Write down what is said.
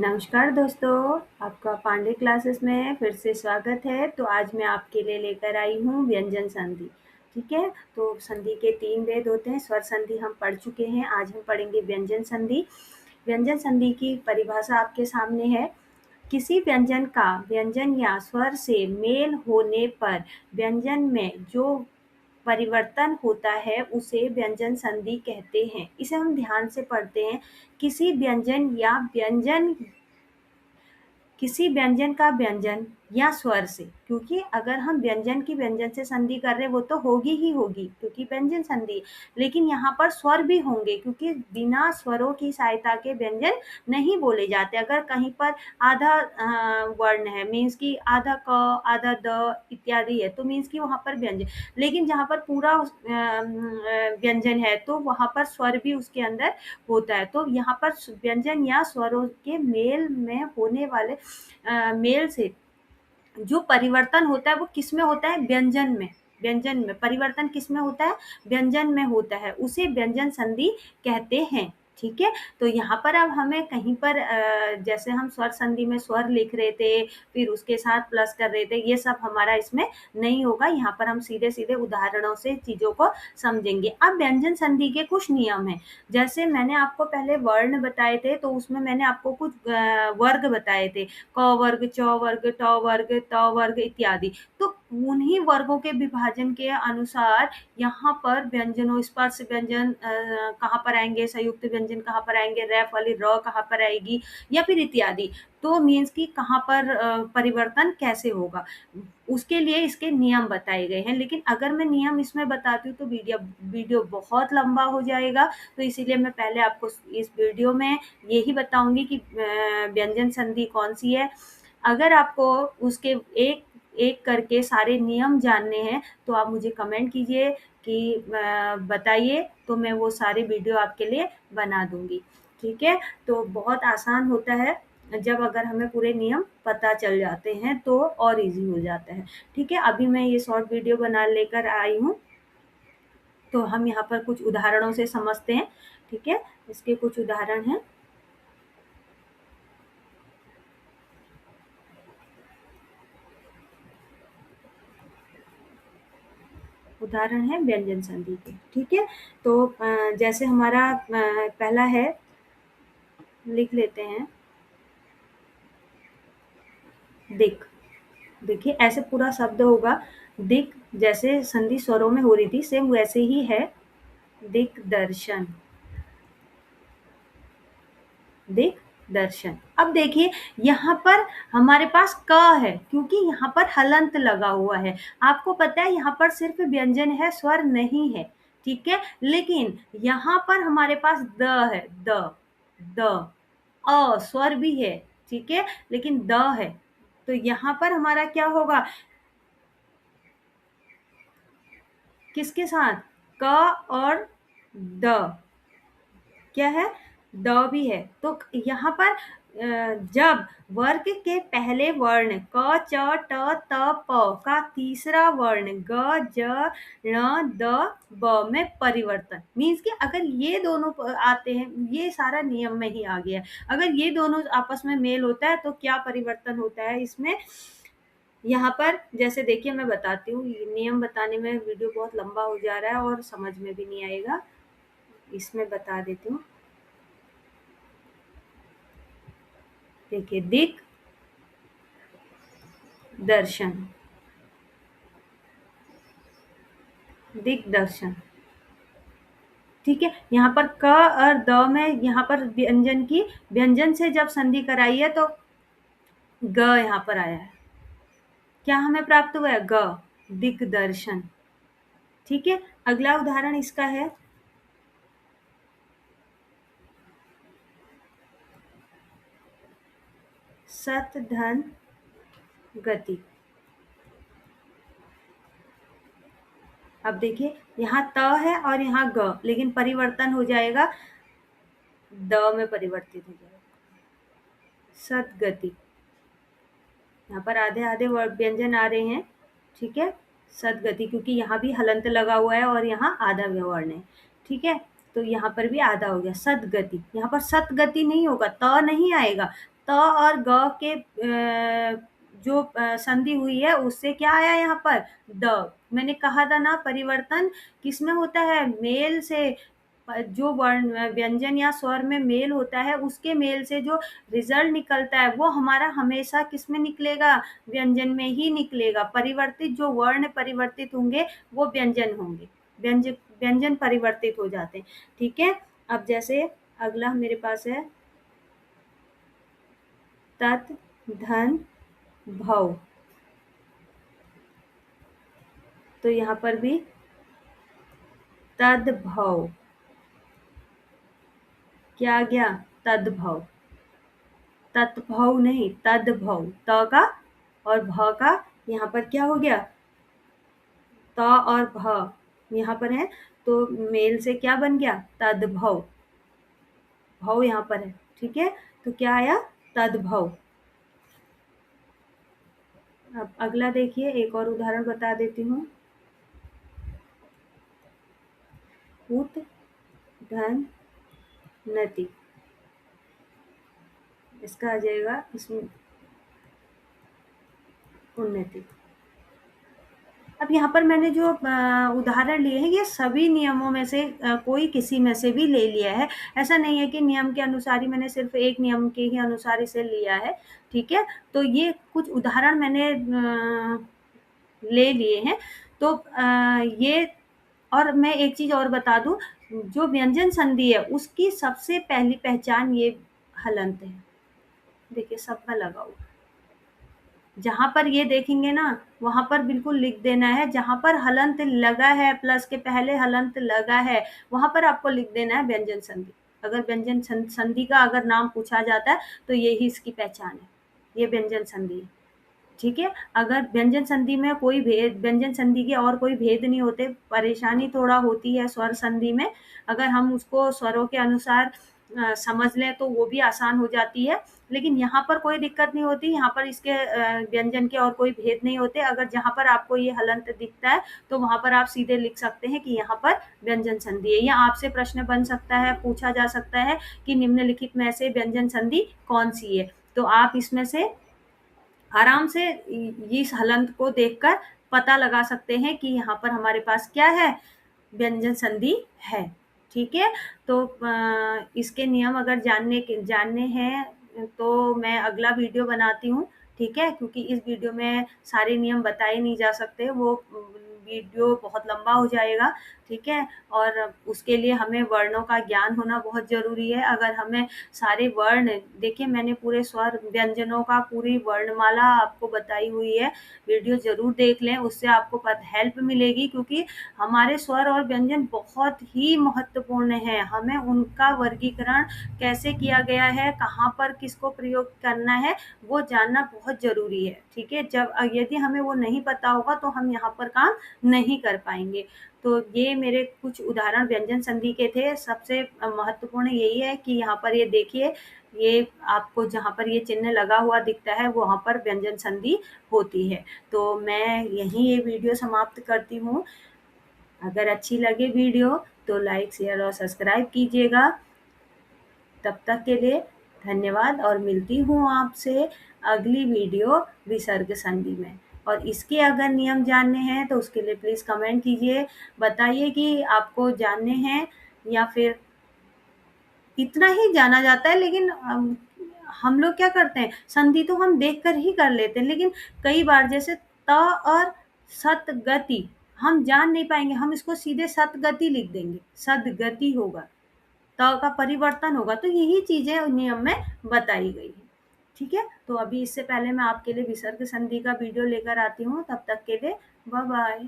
नमस्कार दोस्तों, आपका पांडे क्लासेस में फिर से स्वागत है। तो आज मैं आपके लिए लेकर आई हूँ व्यंजन संधि। ठीक है, तो संधि के 3 भेद होते हैं। स्वर संधि हम पढ़ चुके हैं, आज हम पढ़ेंगे व्यंजन संधि। व्यंजन संधि की परिभाषा आपके सामने है। किसी व्यंजन का व्यंजन या स्वर से मेल होने पर व्यंजन में जो परिवर्तन होता है उसे व्यंजन संधि कहते हैं। इसे हम ध्यान से पढ़ते हैं। किसी व्यंजन या व्यंजन किसी व्यंजन का व्यंजन या स्वर से, क्योंकि अगर हम व्यंजन की व्यंजन से संधि कर रहे हैं वो तो होगी ही होगी क्योंकि व्यंजन संधि, लेकिन यहाँ पर स्वर भी होंगे क्योंकि बिना स्वरों की सहायता के व्यंजन नहीं बोले जाते। अगर कहीं पर आधा वर्ण है, मीन्स की आधा क आधा द इत्यादि है, तो मीन्स की वहाँ पर व्यंजन, लेकिन जहाँ पर पूरा व्यंजन है तो वहाँ पर स्वर भी उसके अंदर होता है। तो यहाँ पर व्यंजन या स्वरों के मेल में होने वाले मेल से जो परिवर्तन होता है वो किसमें होता है? व्यंजन में। व्यंजन में परिवर्तन किसमें होता है? व्यंजन में होता है, उसे व्यंजन संधि कहते हैं। ठीक है, तो यहाँ पर अब हमें कहीं पर जैसे हम स्वर संधि में स्वर लिख रहे थे, फिर उसके साथ प्लस कर रहे थे, ये सब हमारा इसमें नहीं होगा। यहाँ पर हम सीधे सीधे उदाहरणों से चीजों को समझेंगे। अब व्यंजन संधि के कुछ नियम हैं। जैसे मैंने आपको पहले वर्ण बताए थे, तो उसमें मैंने आपको कुछ वर्ग बताए थे, क वर्ग, च वर्ग, ट वर्ग, त वर्ग इत्यादि। तो उन्हीं वर्गों के विभाजन के अनुसार यहाँ पर व्यंजनों, स्पर्श व्यंजन कहाँ पर आएंगे, संयुक्त व्यंजन कहाँ पर आएंगे, रैफ वाली र कहाँ पर आएगी, या फिर इत्यादि। तो मीन्स की कहाँ पर परिवर्तन कैसे होगा, उसके लिए इसके नियम बताए गए हैं। लेकिन अगर मैं नियम इसमें बताती हूँ तो वीडियो बहुत लंबा हो जाएगा, तो इसीलिए मैं पहले आपको इस वीडियो में यही बताऊंगी कि व्यंजन संधि कौन सी है। अगर आपको उसके एक एक करके सारे नियम जानने हैं तो आप मुझे कमेंट कीजिए कि बताइए, तो मैं वो सारे वीडियो आपके लिए बना दूंगी। ठीक है, तो बहुत आसान होता है जब अगर हमें पूरे नियम पता चल जाते हैं तो और इजी हो जाता है। ठीक है, अभी मैं ये शॉर्ट वीडियो बना लेकर आई हूँ, तो हम यहाँ पर कुछ उदाहरणों से समझते हैं। ठीक है, इसके कुछ उदाहरण हैं। उदाहरण है व्यंजन संधि के। ठीक है, तो जैसे हमारा पहला है, लिख लेते हैं दिक। देखिए ऐसे पूरा शब्द होगा दिक, जैसे संधि स्वरों में हो रही थी सेम वैसे ही है। दिग्दर्शन, दिग्दर्शन। अब देखिए यहाँ पर हमारे पास क है क्योंकि यहाँ पर हलंत लगा हुआ है। आपको पता है यहाँ पर सिर्फ व्यंजन है, स्वर नहीं है। ठीक है, लेकिन यहाँ पर हमारे पास द है, द स्वर भी है। ठीक है, लेकिन द है, तो यहाँ पर हमारा क्या होगा, किसके साथ? क और द, क्या है? द भी है। तो यहाँ पर जब वर्ग के पहले वर्ण क, च, ट, त, प का तीसरा वर्ण ग, ज, ण, द, ब में परिवर्तन, मीन्स कि अगर ये दोनों आते हैं, ये सारा नियम में ही आ गया। अगर ये दोनों आपस में मेल होता है तो क्या परिवर्तन होता है इसमें? यहाँ पर जैसे देखिए मैं बताती हूँ, नियम बताने में वीडियो बहुत लंबा हो जा रहा है और समझ में भी नहीं आएगा, इसमें बता देती हूँ। देखिए दिक दर्शन, दिग्दर्शन। ठीक है, यहाँ पर क और द में यहाँ पर व्यंजन की, व्यंजन से जब संधि कराई है तो ग यहाँ पर आया है। क्या हमें प्राप्त हुआ है? ग, दिग्दर्शन। ठीक है, अगला उदाहरण इसका है, सत धन गति। अब देखिए यहाँ त है और यहाँ ग, लेकिन परिवर्तन हो जाएगा, द में परिवर्तित हो जाएगा, सदगति। यहाँ पर आधे आधे व्यंजन आ रहे हैं। ठीक है, सदगति, क्योंकि यहाँ भी हलंत लगा हुआ है और यहाँ आधा वर्ण है। ठीक है, तो यहाँ पर भी आधा हो गया, सदगति। यहाँ पर सतगति नहीं होगा, त नहीं आएगा, त और ग के जो संधि हुई है उससे क्या आया यहाँ पर द। मैंने कहा था ना परिवर्तन किसमें होता है, मेल से। जो वर्ण व्यंजन या स्वर में मेल होता है उसके मेल से जो रिजल्ट निकलता है वो हमारा हमेशा किस में निकलेगा, व्यंजन में ही निकलेगा। परिवर्तित जो वर्ण परिवर्तित होंगे वो व्यंजन होंगे, व्यंजन व्यंजन परिवर्तित हो जाते हैं। ठीक है, अब जैसे अगला मेरे पास है तत् धन भव। तो यहाँ पर भी तद्भव, क्या आ गया तद्भव, तत्भव नहीं तद्भव, त का और भ का यहाँ पर क्या हो गया, त और भ यहाँ पर है तो मेल से क्या बन गया तद्भव, भव यहाँ पर है। ठीक है, तो क्या आया तद्भव। अब अगला देखिए, एक और उदाहरण बता देती हूँ। उत धन नति, इसका आ जाएगा इसमें उन्नति। अब यहाँ पर मैंने जो उदाहरण लिए हैं ये सभी नियमों में से कोई किसी में से भी ले लिया है। ऐसा नहीं है कि नियम के अनुसार ही मैंने सिर्फ एक नियम के ही अनुसार इसे लिया है। ठीक है, तो ये कुछ उदाहरण मैंने ले लिए हैं। तो ये, और मैं एक चीज़ और बता दूँ, जो व्यंजन संधि है उसकी सबसे पहली पहचान ये हलंत है। देखिए सब में लगा हुआ, जहाँ पर ये देखेंगे ना वहाँ पर बिल्कुल लिख देना है, जहाँ पर हलंत लगा है प्लस के पहले हलंत लगा है वहाँ पर आपको लिख देना है व्यंजन संधि। अगर व्यंजन संधि का अगर नाम पूछा जाता है तो यही इसकी पहचान है, ये व्यंजन संधि है। ठीक है, अगर व्यंजन संधि में कोई भेद, व्यंजन संधि के और कोई भेद नहीं होते, परेशानी थोड़ा होती है स्वर संधि में, अगर हम उसको स्वरों के अनुसार समझ लें तो वो भी आसान हो जाती है। लेकिन यहाँ पर कोई दिक्कत नहीं होती, यहाँ पर इसके व्यंजन के और कोई भेद नहीं होते। अगर जहाँ पर आपको ये हलंत दिखता है तो वहाँ पर आप सीधे लिख सकते हैं कि यहाँ पर व्यंजन संधि है। या आपसे प्रश्न बन सकता है, पूछा जा सकता है कि निम्नलिखित में से व्यंजन संधि कौन सी है, तो आप इसमें से आराम से इस हलंत को देखकर पता लगा सकते हैं कि यहाँ पर हमारे पास क्या है, व्यंजन संधि है। ठीक है, तो इसके नियम अगर जानने हैं तो मैं अगला वीडियो बनाती हूँ। ठीक है, क्योंकि इस वीडियो में सारे नियम बताए नहीं जा सकते, वो वीडियो बहुत लंबा हो जाएगा। ठीक है, और उसके लिए हमें वर्णों का ज्ञान होना बहुत ज़रूरी है। अगर हमें सारे वर्ण, देखिए मैंने पूरे स्वर व्यंजनों का पूरी वर्णमाला आपको बताई हुई है, वीडियो ज़रूर देख लें, उससे आपको हेल्प मिलेगी। क्योंकि हमारे स्वर और व्यंजन बहुत ही महत्वपूर्ण हैं, हमें उनका वर्गीकरण कैसे किया गया है, कहाँ पर किसको प्रयोग करना है, वो जानना बहुत ज़रूरी है। ठीक है, जब यदि हमें वो नहीं पता होगा तो हम यहाँ पर काम नहीं कर पाएंगे। तो ये मेरे कुछ उदाहरण व्यंजन संधि के थे। सबसे महत्वपूर्ण यही है कि यहाँ पर ये देखिए, ये आपको जहाँ पर ये चिन्ह लगा हुआ दिखता है वहाँ पर व्यंजन संधि होती है। तो मैं यहीं ये वीडियो समाप्त करती हूँ। अगर अच्छी लगे वीडियो तो लाइक, शेयर और सब्सक्राइब कीजिएगा। तब तक के लिए धन्यवाद, और मिलती हूँ आपसे अगली वीडियो विसर्ग संधि में। और इसके अगर नियम जानने हैं तो उसके लिए प्लीज़ कमेंट कीजिए, बताइए कि आपको जानने हैं या फिर इतना ही जाना जाता है। लेकिन हम लोग क्या करते हैं, संधि तो हम देख कर ही कर लेते हैं, लेकिन कई बार जैसे त और सतगति हम जान नहीं पाएंगे, हम इसको सीधे सतगति लिख देंगे, सदगति होगा, त का परिवर्तन होगा। तो यही चीजें नियम में बताई गई है। ठीक है, तो अभी इससे पहले मैं आपके लिए विसर्ग संधि का वीडियो लेकर आती हूँ। तब तक के लिए बाय बाय।